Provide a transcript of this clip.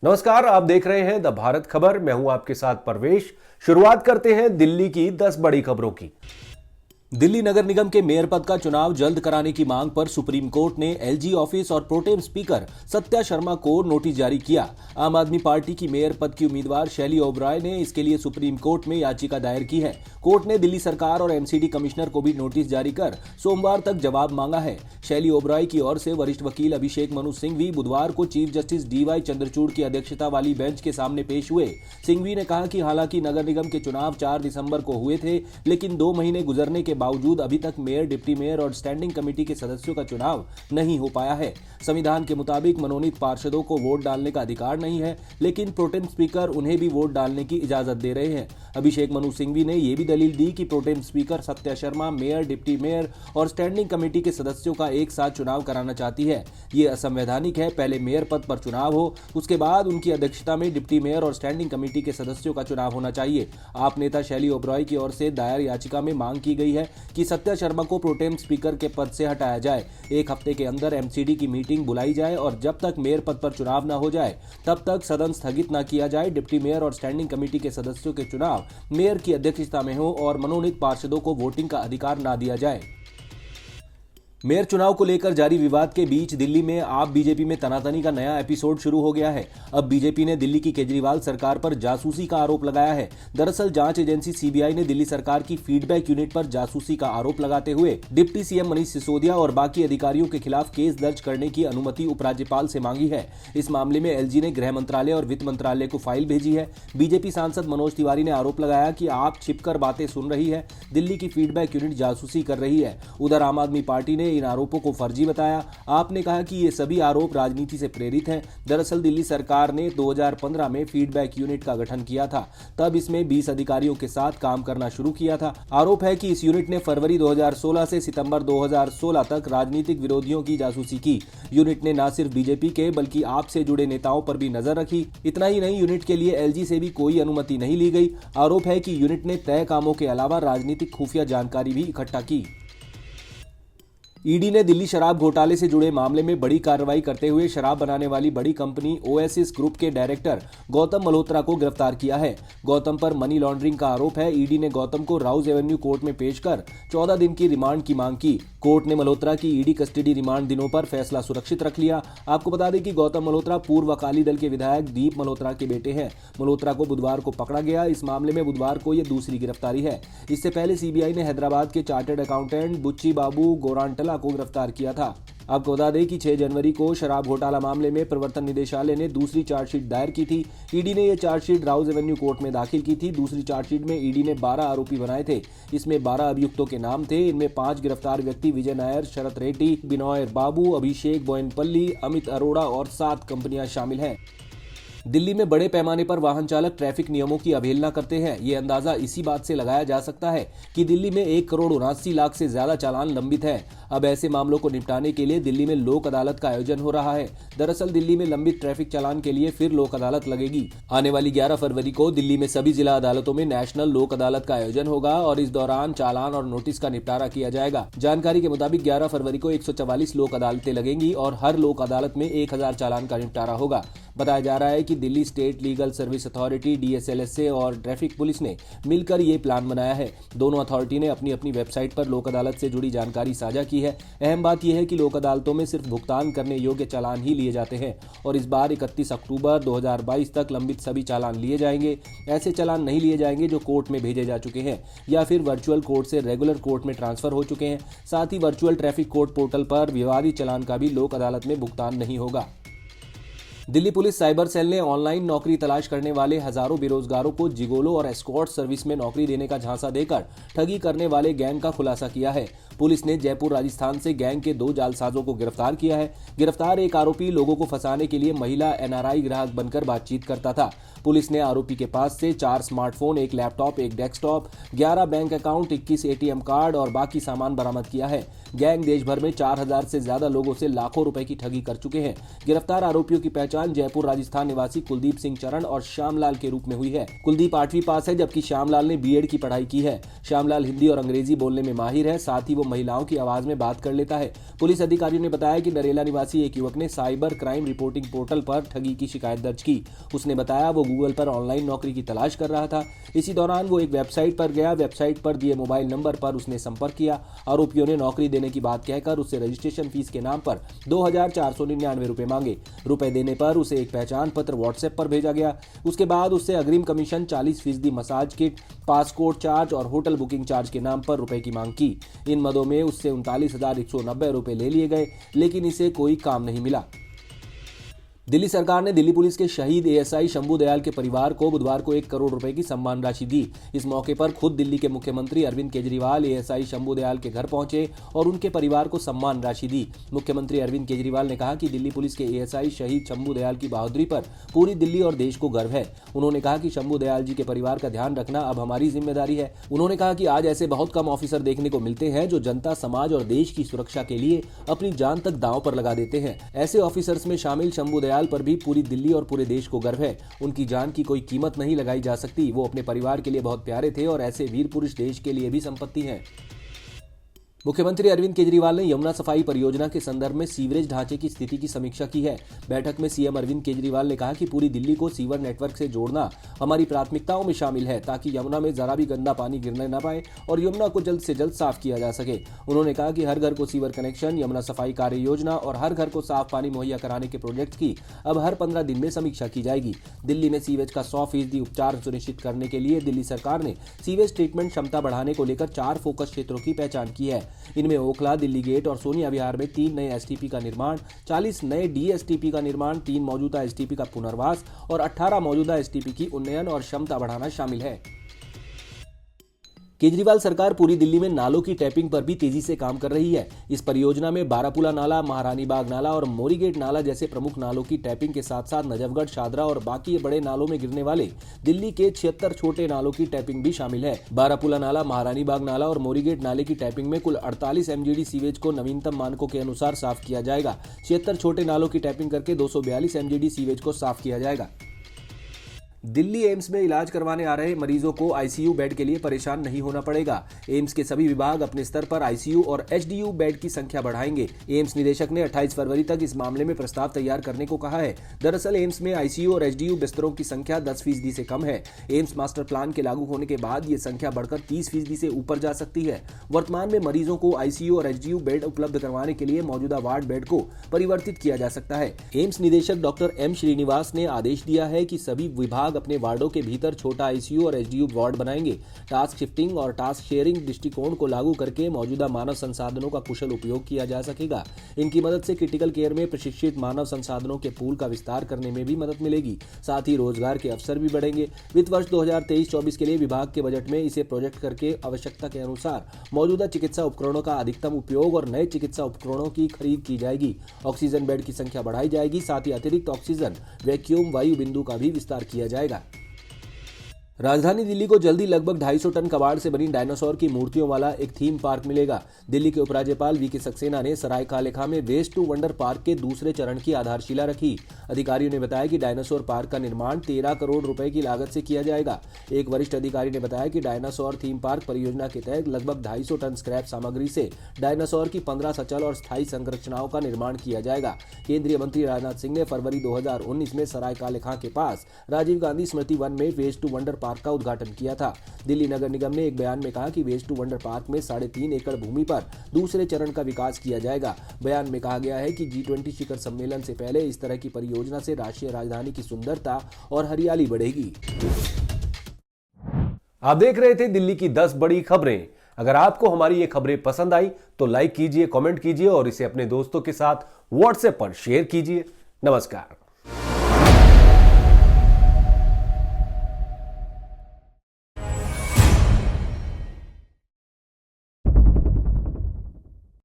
नमस्कार, आप देख रहे हैं द भारत खबर। मैं हूं आपके साथ परवेश। शुरुआत करते हैं दिल्ली की 10 बड़ी खबरों की। दिल्ली नगर निगम के मेयर पद का चुनाव जल्द कराने की मांग पर सुप्रीम कोर्ट ने एलजी ऑफिस और प्रोटेम स्पीकर सत्या शर्मा को नोटिस जारी किया। आम आदमी पार्टी की मेयर पद की उम्मीदवार शैली ओबराय ने इसके लिए सुप्रीम कोर्ट में याचिका दायर की है। कोर्ट ने दिल्ली सरकार और एमसीडी कमिश्नर को भी नोटिस जारी कर सोमवार तक जवाब मांगा है। शैली ओबराय की ओर से वरिष्ठ वकील अभिषेक मनु सिंघवी बुधवार को चीफ जस्टिस डीवाई चंद्रचूड़ की अध्यक्षता वाली बेंच के सामने पेश हुए। सिंघवी ने कहा कि हालांकि नगर निगम के चुनाव 4 दिसंबर को हुए थे, लेकिन 2 महीने गुजरने के बावजूद अभी तक मेयर, डिप्टी मेयर और स्टैंडिंग कमेटी के सदस्यों का चुनाव नहीं हो पाया है। संविधान के मुताबिक मनोनीत पार्षदों को वोट डालने का अधिकार नहीं है, लेकिन प्रोटेम स्पीकर उन्हें भी वोट डालने की इजाजत दे रहे हैं। अभिषेक मनु सिंघवी ने यह भी दलील दी कि pro tem speaker Satya Sharma mayor, deputy mayor और स्टैंडिंग कमेटी के सदस्यों का एक साथ चुनाव कराना चाहती है। ये असंवैधानिक है। पहले मेयर पद पर चुनाव हो, उसके बाद उनकी अध्यक्षता में डिप्टी मेयर और स्टैंडिंग कमेटी के सदस्यों का चुनाव होना चाहिए। आप नेता शैली ओबराय की ओर से दायर याचिका में मांग की गई है कि सत्या शर्मा को प्रोटेम स्पीकर के पद से हटाया जाए। 1 हफ्ते के अंदर एमसीडी की मीटिंग बुलाई जाए और जब तक मेयर पद पर चुनाव न हो जाए तब तक सदन स्थगित न किया जाए। डिप्टी मेयर और स्टैंडिंग कमेटी के सदस्यों के चुनाव मेयर की अध्यक्षता में हो और मनोनीत पार्षदों को वोटिंग का अधिकार न दिया जाए। मेयर चुनाव को लेकर जारी विवाद के बीच दिल्ली में आप बीजेपी में तनातनी का नया एपिसोड शुरू हो गया है। अब बीजेपी ने दिल्ली की केजरीवाल सरकार पर जासूसी का आरोप लगाया है। दरअसल जांच एजेंसी सीबीआई ने दिल्ली सरकार की फीडबैक यूनिट पर जासूसी का आरोप लगाते हुए डिप्टी सीएम मनीष सिसोदिया और बाकी अधिकारियों के खिलाफ केस दर्ज करने की अनुमति उपराज्यपाल से मांगी है। इस मामले में एलजी ने गृह मंत्रालय और वित्त मंत्रालय को फाइल भेजी है। बीजेपी सांसद मनोज तिवारी ने आरोप लगाया कि आप छिपकर बातें सुन रही है, दिल्ली की फीडबैक यूनिट जासूसी कर रही है। उधर आम आदमी पार्टी ने इन आरोपों को फर्जी बताया। आपने कहा कि ये सभी आरोप राजनीति से प्रेरित हैं। दरअसल दिल्ली सरकार ने 2015 में फीडबैक यूनिट का गठन किया था। तब इसमें 20 अधिकारियों के साथ काम करना शुरू किया था। आरोप है कि इस यूनिट ने फरवरी 2016 से सितंबर 2016 तक राजनीतिक विरोधियों की जासूसी की। यूनिट ने न सिर्फ बीजेपी के बल्कि आप से जुड़े नेताओं पर भी नजर रखी। इतना ही नहीं, यूनिट के लिए एलजी से भी कोई अनुमति नहीं ली गई। आरोप है कि यूनिट ने तय कामों के अलावा राजनीतिक खुफिया जानकारी भी इकट्ठा की। ईडी ने दिल्ली शराब घोटाले से जुड़े मामले में बड़ी कार्रवाई करते हुए शराब बनाने वाली बड़ी कंपनी ओएसिस ग्रुप के डायरेक्टर गौतम मल्होत्रा को गिरफ्तार किया है। गौतम पर मनी लॉन्ड्रिंग का आरोप है। ईडी ने गौतम को राउज एवेन्यू कोर्ट में पेश कर 14 दिन की रिमांड की मांग की। कोर्ट ने मल्होत्रा की ईडी कस्टडी रिमांड दिनों पर फैसला सुरक्षित रख लिया। आपको बता दें कि गौतम मल्होत्रा पूर्व अकाली दल के विधायक दीप मल्होत्रा के बेटे हैं। मल्होत्रा को बुधवार को पकड़ा गया। इस मामले में बुधवार को यह दूसरी गिरफ्तारी है। इससे पहले सीबीआई ने हैदराबाद के चार्टर्ड अकाउंटेंट बुच्ची बाबू गोरांटला को गिरफ्तार किया था। आपको बता दें कि 6 जनवरी को शराब घोटाला मामले में प्रवर्तन निदेशालय ने दूसरी चार्जशीट दायर की थी। ईडी ने यह चार्जशीट राउज एवेन्यू कोर्ट में दाखिल की थी। दूसरी चार्जशीट में ईडी ने 12 आरोपी बनाए थे। इसमें 12 अभियुक्तों के नाम थे। इनमें 5 गिरफ्तार व्यक्ति विजय नायर, शरत रेड्डी, बिनॉय बाबू, अभिषेक बोयनपल्ली, अमित अरोड़ा और 7 कंपनियां शामिल हैं। दिल्ली में बड़े पैमाने पर वाहन चालक ट्रैफिक नियमों की अवहेलना करते हैं। ये अंदाजा इसी बात से लगाया जा सकता है कि दिल्ली में 1,79,00,000 से ज्यादा चालान लंबित हैं। अब ऐसे मामलों को निपटाने के लिए दिल्ली में लोक अदालत का आयोजन हो रहा है। दरअसल दिल्ली में लंबित ट्रैफिक चालान के लिए फिर लोक अदालत लगेगी। आने वाली 11 फरवरी को दिल्ली में सभी जिला अदालतों में नेशनल लोक अदालत का आयोजन होगा और इस दौरान चालान और नोटिस का निपटारा किया जाएगा। जानकारी के मुताबिक 11 फरवरी को 144 लोक अदालतें लगेंगी और हर लोक अदालत में 1000 चालान का निपटारा होगा। बताया जा रहा है कि Delhi state legal service authority DSLSA और ट्रैफिक पुलिस ने मिलकर ये प्लान बनाया है। दोनों अथॉरिटी ने अपनी अपनी वेबसाइट पर लोक अदालत से जुड़ी जानकारी साझा की है। अहम बात यह है कि लोक अदालतों में सिर्फ भुगतान करने योग्य चालान ही लिए जाते हैं और इस बार 31 अक्टूबर 2022 तक लंबित सभी चालान लिए जाएंगे। ऐसे चालान नहीं लिए जाएंगे जो कोर्ट में भेजे जा चुके हैं या फिर वर्चुअल कोर्ट से रेगुलर कोर्ट में ट्रांसफर हो चुके हैं। साथ ही वर्चुअल ट्रैफिक कोर्ट पोर्टल पर विवादित चालान का भी लोक अदालत में भुगतान नहीं होगा। दिल्ली पुलिस साइबर सेल ने ऑनलाइन नौकरी तलाश करने वाले हजारों बेरोजगारों को जिगोलो और एस्कॉर्ट सर्विस में नौकरी देने का झांसा देकर ठगी करने वाले गैंग का खुलासा किया है। पुलिस ने जयपुर राजस्थान से गैंग के 2 जालसाजों को गिरफ्तार किया है। गिरफ्तार एक आरोपी लोगों को फंसाने के लिए महिला एनआरआई ग्राहक बनकर बातचीत करता था। पुलिस ने आरोपी के पास से 4 smartphone, 1 laptop, 1 desktop, 11 bank account, 21 ATM card और बाकी सामान बरामद किया है। गैंग देश भर में 4000 से ज्यादा लोगों से लाखों रुपए की ठगी कर चुके हैं। गिरफ्तार आरोपियों की पहचान जयपुर राजस्थान निवासी कुलदीप सिंह चरण और श्यामलाल के रूप में हुई है। कुलदीप 8वीं पास है, जबकि श्यामलाल ने बीएड की पढ़ाई की है। श्यामलाल हिंदी और अंग्रेजी बोलने में माहिर है, साथ ही वो महिलाओं की आवाज में बात कर लेता है। पुलिस अधिकारियों ने बताया कि नरेला निवासी एक युवक ने साइबर क्राइम रिपोर्टिंग पोर्टल पर ठगी की शिकायत दर्ज की। उसने बताया वो गूगल पर ऑनलाइन नौकरी की तलाश कर रहा था। इसी दौरान वो एक वेबसाइट पर गया। वेबसाइट पर दिए मोबाइल नंबर पर उसने संपर्क किया। आरोपियों ने नौकरी देने की बात कहकर उससे रजिस्ट्रेशन फीस के नाम पर 2499 रुपए मांगे। रुपए देने पर उसे एक पहचान पत्र व्हाट्सएप पर भेजा गया। उसके बाद उससे अग्रिम commission 40% massage kit, passport charge और होटल बुकिंग चार्ज के नाम पर रुपए की मांग की। इन मदों में उससे 39,190 रुपए ले लिए गए, लेकिन इसे कोई काम नहीं मिला। दिल्ली सरकार ने दिल्ली पुलिस के शहीद एएसआई शंभू दयाल के परिवार को बुधवार को 1 करोड़ रुपए की सम्मान राशि दी। इस मौके पर खुद दिल्ली के मुख्यमंत्री अरविंद केजरीवाल एएसआई शंभू दयाल के घर पहुंचे और उनके परिवार को सम्मान राशि दी। मुख्यमंत्री अरविंद केजरीवाल ने कहा कि दिल्ली पुलिस के एएसआई शहीद शंभू दयाल की बहादुरी पर पूरी दिल्ली और देश को गर्व है। उन्होंने कहा कि शंभू दयाल जी के परिवार का ध्यान रखना अब हमारी जिम्मेदारी है। उन्होंने कहा कि आज ऐसे बहुत कम ऑफिसर देखने को मिलते हैं जो जनता, समाज और देश की सुरक्षा के लिए अपनी जान तक दांव पर लगा देते हैं। ऐसे ऑफिसर्स में शामिल शंभू दयाल पर भी पूरी दिल्ली और पूरे देश को गर्व है। उनकी जान की कोई कीमत नहीं लगाई जा सकती। वो अपने परिवार के लिए बहुत प्यारे थे और ऐसे वीर पुरुष देश के लिए भी संपत्ति हैं। मुख्यमंत्री अरविंद केजरीवाल ने यमुना सफाई परियोजना के संदर्भ में सीवरेज ढांचे की स्थिति की समीक्षा की है। बैठक में सीएम अरविंद केजरीवाल ने कहा कि पूरी दिल्ली को सीवर नेटवर्क से जोड़ना हमारी प्राथमिकताओं में शामिल है, ताकि यमुना में जरा भी गंदा पानी गिरने न पाए और यमुना को जल्द से जल्द साफ किया जा सके। उन्होंने कहा कि हर घर को सीवर कनेक्शन, यमुना सफाई कार्य योजना और हर घर को साफ पानी मुहैया कराने के प्रोजेक्ट की अब हर 15 दिन में समीक्षा की जाएगी। दिल्ली में सीवेज का 100% उपचार सुनिश्चित करने के लिए दिल्ली सरकार ने सीवेज ट्रीटमेंट क्षमता बढ़ाने को लेकर 4 फोकस क्षेत्रों की पहचान की है। इनमें ओखला, दिल्ली गेट और सोनिया विहार में 3 नए एसटीपी का निर्माण, 40 नए डीएसटीपी का निर्माण, 3 मौजूदा एसटीपी का पुनर्वास और 18 मौजूदा एसटीपी की उन्नयन और क्षमता बढ़ाना शामिल है। केजरीवाल सरकार पूरी दिल्ली में नालों की टैपिंग पर भी तेजी से काम कर रही है। इस परियोजना में बारापुला नाला, महारानी बाग नाला और मोरीगेट नाला जैसे प्रमुख नालों की टैपिंग के साथ साथ नजफगढ़, शादरा और बाकी बड़े नालों में गिरने वाले दिल्ली के 76 छोटे नालों की टैपिंग भी शामिल है। बारापुला नाला, महारानी बाग नाला और मोरीगेट नाले की टैपिंग में कुल 48 एमजीडी सीवेज को नवीनतम मानकों के अनुसार साफ किया जाएगा। 76 छोटे नालों की टैपिंग करके 242 एमजीडी सीवेज को साफ किया जाएगा। दिल्ली एम्स में इलाज करवाने आ रहे मरीजों को आईसीयू बेड के लिए परेशान नहीं होना पड़ेगा। एम्स के सभी विभाग अपने स्तर पर आईसीयू और एचडीयू बेड की संख्या बढ़ाएंगे। एम्स निदेशक ने 28 फरवरी तक इस मामले में प्रस्ताव तैयार करने को कहा है। दरअसल एम्स में आईसीयू और एचडीयू बिस्तरों की संख्या 10% से कम है। एम्स मास्टर प्लान के लागू होने के बाद ये संख्या बढ़कर 30% से ऊपर जा सकती है। वर्तमान में मरीजों को आईसीयू और एचडीयू बेड उपलब्ध करवाने के लिए मौजूदा वार्ड बेड को परिवर्तित किया जा सकता है। एम्स निदेशक डॉक्टर एम श्रीनिवास ने आदेश दिया है कि सभी विभाग अपने वार्डों के भीतर छोटा आईसीयू और एचडीयू वार्ड बनाएंगे। टास्क शिफ्टिंग और टास्क शेयरिंग दृष्टिकोण को लागू करके मौजूदा मानव संसाधनों का कुशल उपयोग किया जा सकेगा। इनकी मदद से क्रिटिकल केयर में प्रशिक्षित मानव संसाधनों के पूल का विस्तार करने में भी मदद मिलेगी। साथ ही रोजगार के अवसर भी बढ़ेंगे। वित्त वर्ष 2023-24 के लिए विभाग के बजट में इसे प्रोजेक्ट करके आवश्यकता के अनुसार मौजूदा चिकित्सा उपकरणों का अधिकतम उपयोग और नए चिकित्सा उपकरणों की खरीद की जाएगी। ऑक्सीजन बेड की संख्या बढ़ाई जाएगी। साथ ही अतिरिक्त ऑक्सीजन वैक्यूम वायु बिंदु का भी विस्तार किया जाएगा। राजधानी दिल्ली को जल्दी लगभग 250 टन कबाड़ से बनी डायनासोर की मूर्तियों वाला एक थीम पार्क मिलेगा। दिल्ली के उपराज्यपाल वीके सक्सेना ने सराय कालेखां में वेस्ट टू वंडर पार्क के दूसरे चरण की आधारशिला रखी। अधिकारियों ने बताया कि डायनासोर पार्क का निर्माण 13 करोड़ रुपए की लागत से किया जाएगा। एक वरिष्ठ अधिकारी ने बताया कि डायनासोर थीम पार्क परियोजना के तहत लगभग 250 टन स्क्रैप सामग्री से डायनासोर की 15 सचल और स्थायी संरचनाओं का निर्माण किया जाएगा। केंद्रीय मंत्री राजनाथ सिंह ने फरवरी 2019 में सराय कालेखां के पास राजीव गांधी स्मृति वन में वेस्ट टू वंडर पार्क का उद्घाटन किया था। दिल्ली नगर निगम ने एक बयान में कहा कि वेस्ट टू वंडर पार्क में 3.5 एकड़ भूमि पर दूसरे चरण का विकास किया जाएगा। बयान में कहा गया है कि G20 शिखर सम्मेलन से पहले इस तरह की परियोजना से राष्ट्रीय राजधानी की सुंदरता और हरियाली बढ़ेगी। आप देख रहे थे दिल्ली की 10 बड़ी खबरें। अगर आपको हमारी ये खबरें पसंद आई तो लाइक कीजिए, कमेंट कीजिए और इसे अपने दोस्तों के साथ व्हाट्सएप पर शेयर कीजिए। नमस्कार।